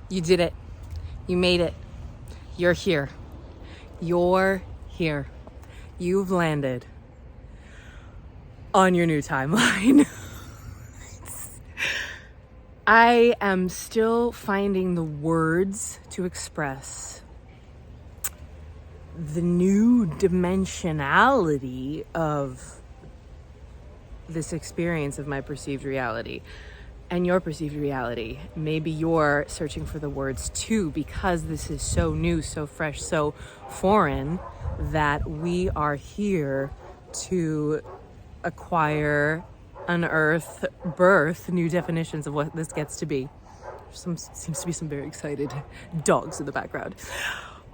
You did it. You made it. You're here. You're here. You've landed on your new timeline. I am still finding the words to express the new dimensionality of this experience of my perceived reality and your perceived reality. Maybe you're searching for the words too, because this is so new, so fresh, so foreign, that we are here to acquire, unearth, birth new definitions of what this gets to be. Seems to be some very excited dogs in the background.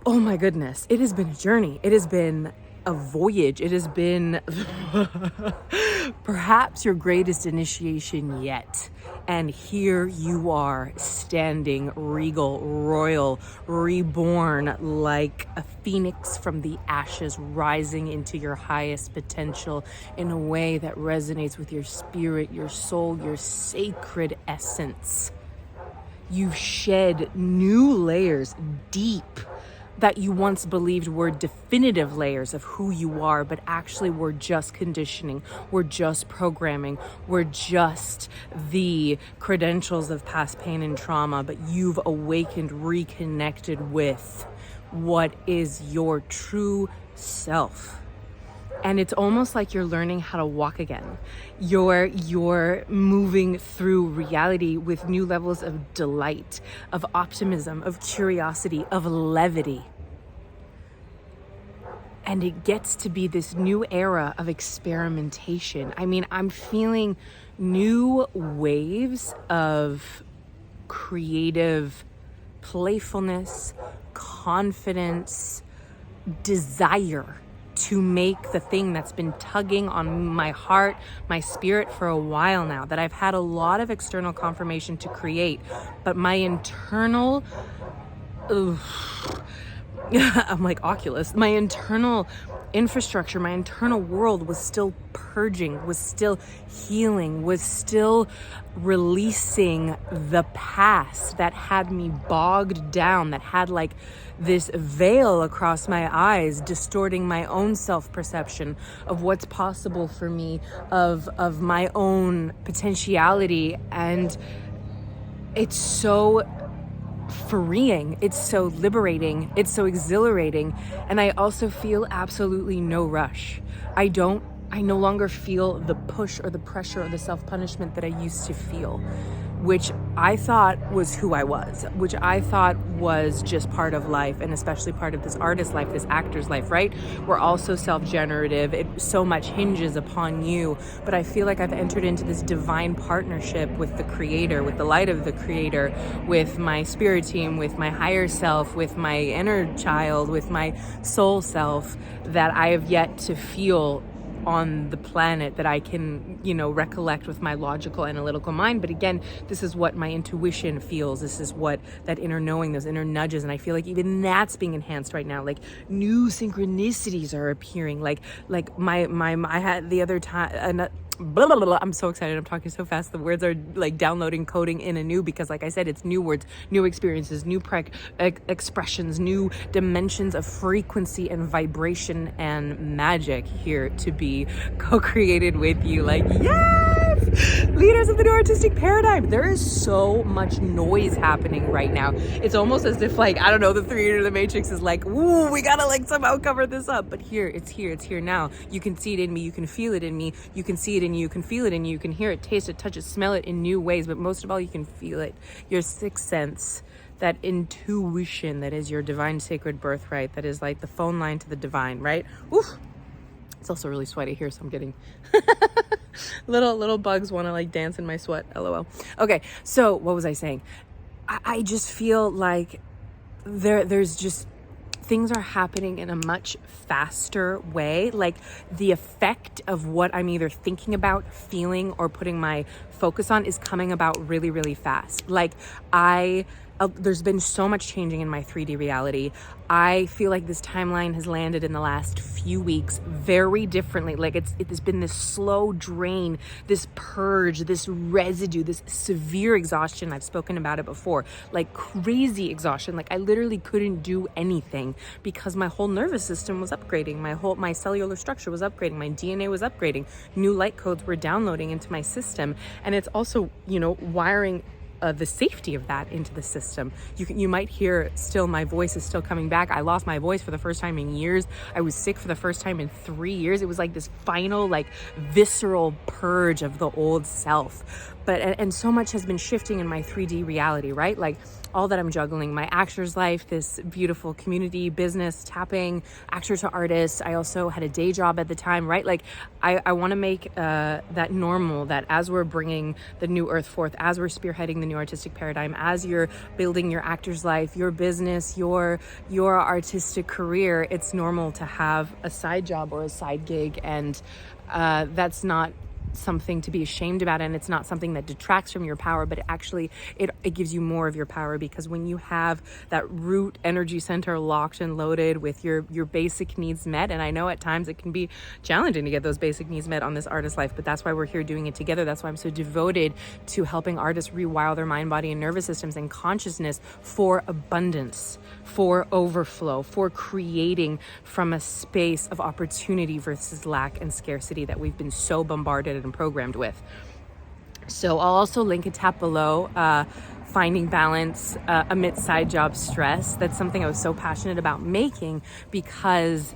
Oh my goodness, it has been a journey. It has been a voyage. It has been perhaps your greatest initiation yet. And here you are, standing regal, royal, reborn like a phoenix from the ashes, rising into your highest potential in a way that resonates with your spirit, your soul, your sacred essence. You've shed new layers deep that you once believed were definitive layers of who you are, but actually were just conditioning, were just programming, were just the credentials of past pain and trauma, but you've awakened, reconnected with what is your true self. And it's almost like you're learning how to walk again. You're moving through reality with new levels of delight, of optimism, of curiosity, of levity. And it gets to be this new era of experimentation. I mean, I'm feeling new waves of creative playfulness, confidence, desire to make the thing that's been tugging on my heart, my spirit for a while now, that I've had a lot of external confirmation to create, but my internal, I'm like Oculus, my internal infrastructure, my internal world was still purging, was still healing, was still releasing the past that had me bogged down, that had like this veil across my eyes, distorting my own self-perception of what's possible for me, of my own potentiality. And it's so freeing, it's so liberating, it's so exhilarating. And I also feel absolutely no rush. I no longer feel the push or the pressure or the self-punishment that I used to feel, which I thought was who I was, which I thought was just part of life, and especially part of this artist life, this actor's life, right? We're also self-generative. It so much hinges upon you, but I feel like I've entered into this divine partnership with the creator, with the light of the creator, with my spirit team, with my higher self, with my inner child, with my soul self, that I have yet to feel on the planet, that I can, recollect with my logical, analytical mind. But again, this is what my intuition feels. This is what that inner knowing, those inner nudges. And I feel like even that's being enhanced right now. Like new synchronicities are appearing. Like I had the other time, blah, blah, blah. I'm so excited. I'm talking so fast. The words are like downloading, coding in anew, because like I said, it's new words, new experiences, new expressions, new dimensions of frequency and vibration and magic here to be co-created with you. Like, yes! Leaders of the new artistic paradigm. There is so much noise happening right now. It's almost as if like, I don't know, the creator of the Matrix is like, ooh, we gotta like somehow cover this up. But it's here now. You can see it in me. You can feel it in me. You can see it in you. You can feel it in you. You can hear it, taste it, touch it, smell it in new ways. But most of all, you can feel it. Your sixth sense, that intuition that is your divine sacred birthright, that is like the phone line to the divine, right? Oof. It's also really sweaty here, so I'm getting little bugs want to like dance in my sweat. LOL. Okay, so what was I saying? I just feel like there's just things are happening in a much faster way. Like the effect of what I'm either thinking about, feeling, or putting my focus on is coming about really, really fast. Like I there's been so much changing in my 3D reality. I feel like this timeline has landed in the last few weeks very differently. Like it's been this slow drain, this purge, this residue, this severe exhaustion. I've spoken about it before, like crazy exhaustion. Like I literally couldn't do anything because my whole nervous system was upgrading. My cellular structure was upgrading. My DNA was upgrading. New light codes were downloading into my system. And it's also, wiring the safety of that into the system. You might hear still my voice is still coming back. I lost my voice for the first time in years. I was sick for the first time in 3 years. It was like this final, like visceral purge of the old self. But and so much has been shifting in my 3D reality, right? Like all that I'm juggling, my actor's life, this beautiful community, business, tapping, actor to artist. I also had a day job at the time, right? Like I want to make that normal, that as we're bringing the new earth forth, as we're spearheading the new artistic paradigm, as you're building your actor's life, your business, your artistic career, it's normal to have a side job or a side gig. And that's not something to be ashamed about, and it's not something that detracts from your power, but it gives you more of your power, because when you have that root energy center locked and loaded with your basic needs met, and I know at times it can be challenging to get those basic needs met on this artist life, but that's why we're here doing it together. That's why I'm so devoted to helping artists rewire their mind, body, and nervous systems and consciousness for abundance, for overflow, for creating from a space of opportunity versus lack and scarcity that we've been so bombarded and programmed with. So I'll also link a tap below, finding balance amidst side job stress. That's something I was so passionate about making, because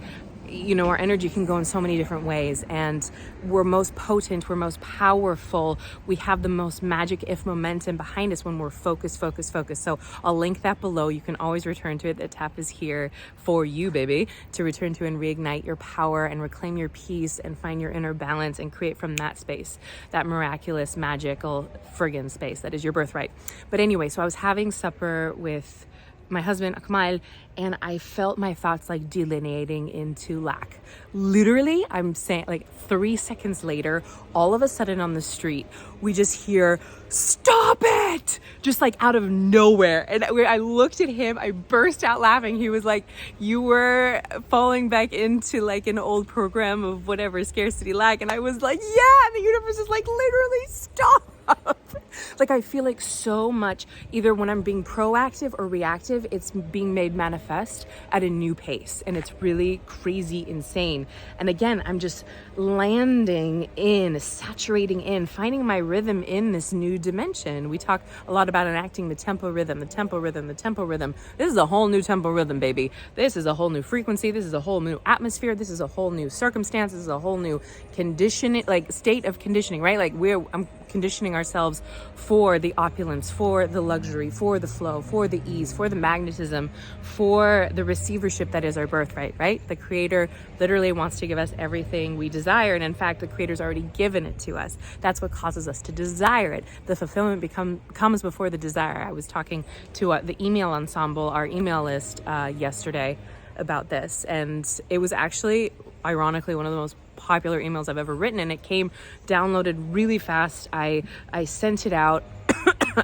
our energy can go in so many different ways, and we're most potent, we're most powerful, we have the most magic if momentum behind us when we're focused. So I'll link that below. You can always return to it. The tap is here for you, baby, to return to and reignite your power and reclaim your peace and find your inner balance and create from that space, that miraculous, magical friggin' space that is your birthright. But anyway, so I was having supper with my husband Akmal, and I felt my thoughts like delineating into lack. Literally, I'm saying, like 3 seconds later, all of a sudden on the street, we just hear, "Stop it!" Just like out of nowhere. And I looked at him, I burst out laughing. He was like, "You were falling back into like an old program of whatever, scarcity, lack." And I was like, yeah, and the universe is like, literally, stop. Like I feel like so much, either when I'm being proactive or reactive, it's being made manifest at a new pace, and it's really crazy insane. And again, I'm just landing in, saturating in, finding my rhythm in this new dimension. We talk a lot about enacting the tempo rhythm. This is a whole new tempo rhythm, baby. This is a whole new frequency. This is a whole new atmosphere. This is a whole new circumstance. This is a whole new conditioning, like state of conditioning, right? Like I'm conditioning ourselves for the opulence, for the luxury, for the flow, for the ease, for the magnetism, for the receivership that is our birthright, right? The Creator literally wants to give us everything we desire, and in fact, the Creator's already given it to us. That's what causes us to desire it. The fulfillment comes before the desire. I was talking to the email ensemble, our email list, yesterday about this, and it was actually, ironically, one of the most popular emails I've ever written, and it came downloaded really fast. I sent it out.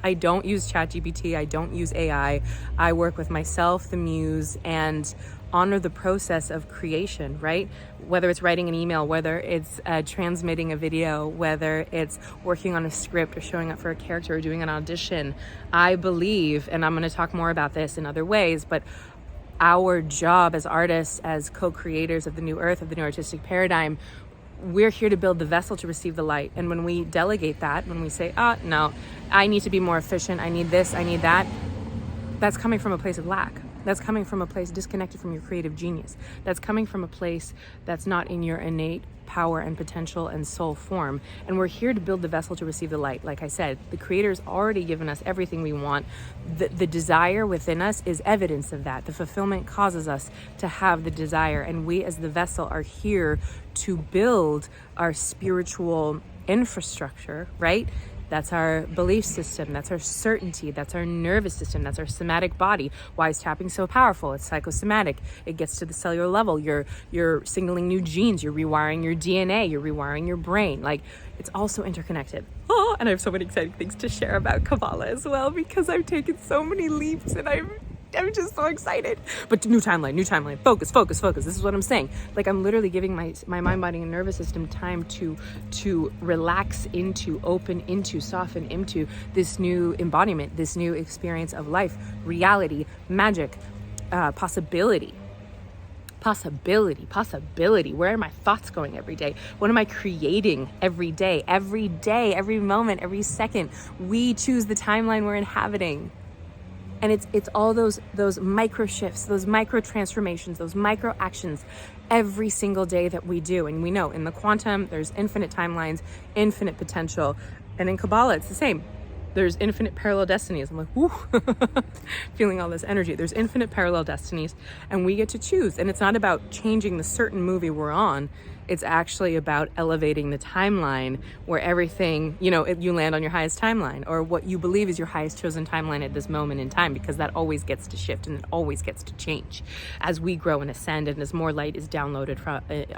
I don't use ChatGPT. I don't use AI. I work with myself, the muse, and honor the process of creation, right? Whether it's writing an email, whether it's transmitting a video, whether it's working on a script or showing up for a character or doing an audition, I believe, and I'm going to talk more about this in other ways, but our job as artists, as co-creators of the new earth, of the new artistic paradigm, we're here to build the vessel to receive the light. And when we delegate that, when we say, no, I need to be more efficient, I need this, I need that, that's coming from a place of lack. That's coming from a place disconnected from your creative genius. That's coming from a place that's not in your innate power and potential and soul form. And we're here to build the vessel to receive the light. Like I said, the Creator's already given us everything we want. The desire within us is evidence of that. The fulfillment causes us to have the desire. And we as the vessel are here to build our spiritual infrastructure, right? That's our belief system. That's our certainty. That's our nervous system. That's our somatic body. Why is tapping so powerful? It's psychosomatic. It gets to the cellular level. You're signaling new genes. You're rewiring your DNA. You're rewiring your brain. Like, it's also interconnected. Oh, and I have so many exciting things to share about Kabbalah as well, because I've taken so many leaps and I'm just so excited. But new timeline, focus. This is what I'm saying. Like, I'm literally giving my mind, body, and nervous system time to relax into, open into, soften into this new embodiment, this new experience of life, reality, magic, possibility. Where are my thoughts going every day? What am I creating every day, every moment, every second? We choose the timeline we're inhabiting. And it's all those micro shifts, those micro transformations, those micro actions every single day that we do. And we know in the quantum, there's infinite timelines, infinite potential. And in Kabbalah, it's the same. There's infinite parallel destinies. I'm like, whoo, feeling all this energy. There's infinite parallel destinies, and we get to choose. And it's not about changing the certain movie we're on. It's actually about elevating the timeline where everything, you land on your highest timeline, or what you believe is your highest chosen timeline at this moment in time, because that always gets to shift and it always gets to change as we grow and ascend, and as more light is downloaded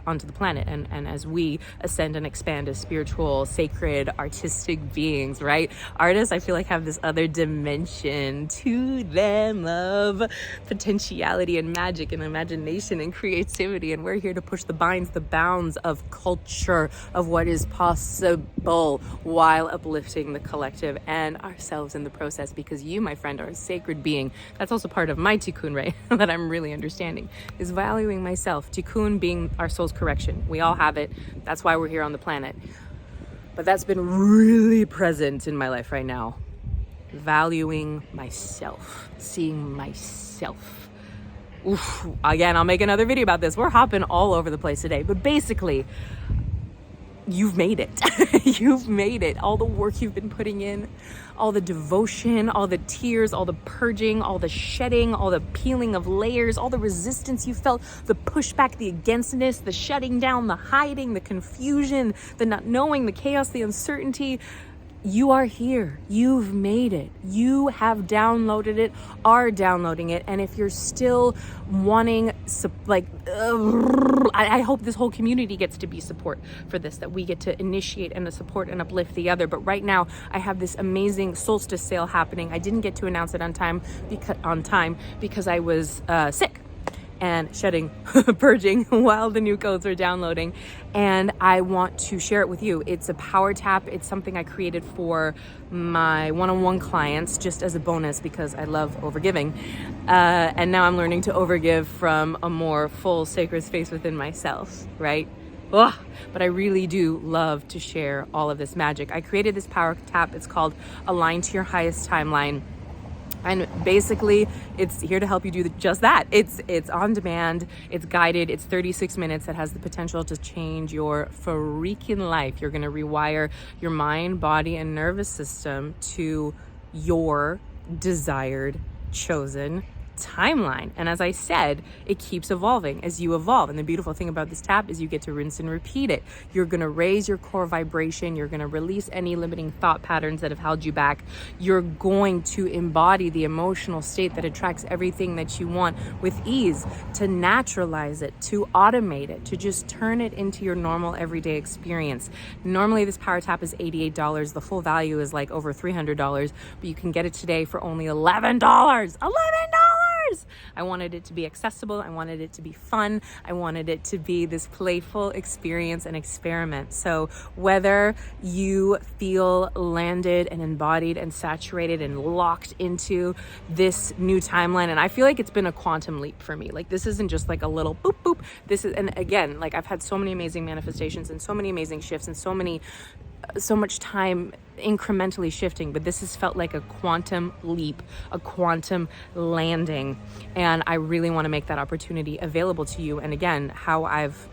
onto the planet, and as we ascend and expand as spiritual, sacred, artistic beings, right? Artists, I feel like, have this other dimension to them of potentiality and magic and imagination and creativity, and we're here to push the bounds of culture, of what is possible, while uplifting the collective and ourselves in the process, because you, my friend, are a sacred being. That's also part of my tikkun, right? That I'm really understanding, is valuing myself. Tikkun being our soul's correction. We all have it. That's why we're here on the planet. But that's been really present in my life right now. Valuing myself, seeing myself. Oof, again, I'll make another video about this. We're hopping all over the place today, but basically, you've made it. You've made it. All the work you've been putting in, all the devotion, all the tears, all the purging, all the shedding, all the peeling of layers, all the resistance you felt, the pushback, the againstness, the shutting down, the hiding, the confusion, the not knowing, the chaos, the uncertainty. You are here. You've made it. You have downloaded it, are downloading it. And if you're still wanting, I hope this whole community gets to be support for this, that we get to initiate and to support and uplift the other. But right now, I have this amazing Solstice sale happening. I didn't get to announce it on time because I was sick and shedding, purging while the new codes are downloading. And I want to share it with you. It's a power tap. It's something I created for my one-on-one clients just as a bonus, because I love overgiving. And now I'm learning to overgive from a more full sacred space within myself, right? Ugh. But I really do love to share all of this magic. I created this power tap. It's called Align to Your Highest Timeline. And basically, it's here to help you do just that. It's on demand, it's guided, it's 36 minutes. It has the potential to change your freaking life. You're gonna rewire your mind, body, and nervous system to your desired, chosen timeline. And as I said, it keeps evolving as you evolve. And the beautiful thing about this tap is you get to rinse and repeat it. You're going to raise your core vibration. You're going to release any limiting thought patterns that have held you back. You're going to embody the emotional state that attracts everything that you want with ease, to naturalize it, to automate it, to just turn it into your normal everyday experience. Normally this power tap is $88. The full value is like over $300, but you can get it today for only $11. $11! I wanted it to be accessible. I wanted it to be fun. I wanted it to be this playful experience and experiment. So whether you feel landed and embodied and saturated and locked into this new timeline, and I feel like it's been a quantum leap for me. Like, this isn't just like a little boop, boop. This is, and again, like, I've had so many amazing manifestations and so many amazing shifts and so much time incrementally shifting, but this has felt like a quantum leap, a quantum landing. And I really want to make that opportunity available to you. And again, how I've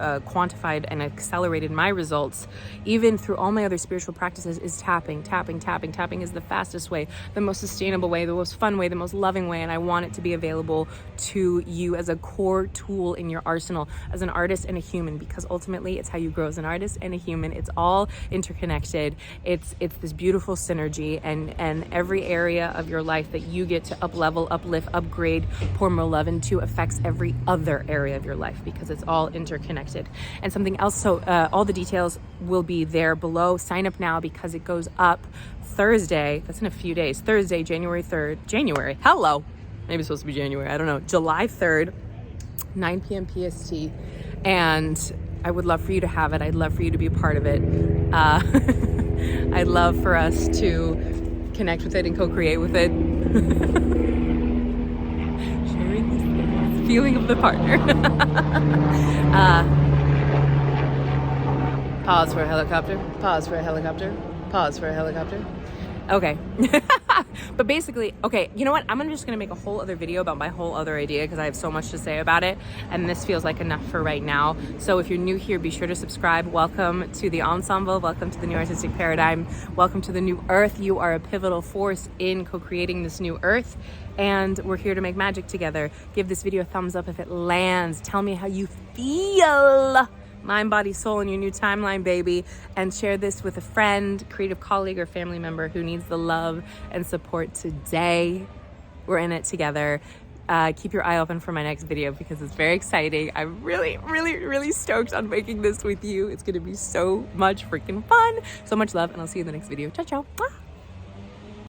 quantified and accelerated my results, even through all my other spiritual practices, is tapping. Tapping is the fastest way, the most sustainable way, the most fun way, the most loving way. And I want it to be available to you as a core tool in your arsenal as an artist and a human, because ultimately it's how you grow as an artist and a human. It's all interconnected. It's this beautiful synergy, and every area of your life that you get to up level, uplift, upgrade, pour more love into affects every other area of your life, because it's all interconnected. And something else, so all the details will be there below. Sign up now because it goes up Thursday. That's in a few days. Thursday, January 3rd. Hello. Maybe it's supposed to be January. I don't know. July 3rd, 9 p.m. PST. And I would love for you to have it. I'd love for you to be a part of it. I'd love for us to connect with it and co-create with it. Sharing the feeling of the partner. Pause for a helicopter. Pause for a helicopter. Pause for a helicopter. Okay. But basically, okay, you know what? I'm just going to make a whole other video about my whole other idea, because I have so much to say about it. And this feels like enough for right now. So if you're new here, be sure to subscribe. Welcome to the ensemble. Welcome to the new artistic paradigm. Welcome to the new earth. You are a pivotal force in co-creating this new earth. And we're here to make magic together. Give this video a thumbs up if it lands. Tell me how you feel. Mind, body, soul in your new timeline, baby. And share this with a friend, creative colleague, or family member who needs the love and support today. We're in it together. Keep your eye open for my next video, because it's very exciting. I'm really stoked on making this with you. It's gonna be so much freaking fun. So much love, and I'll see you in the next video. Ciao, ciao.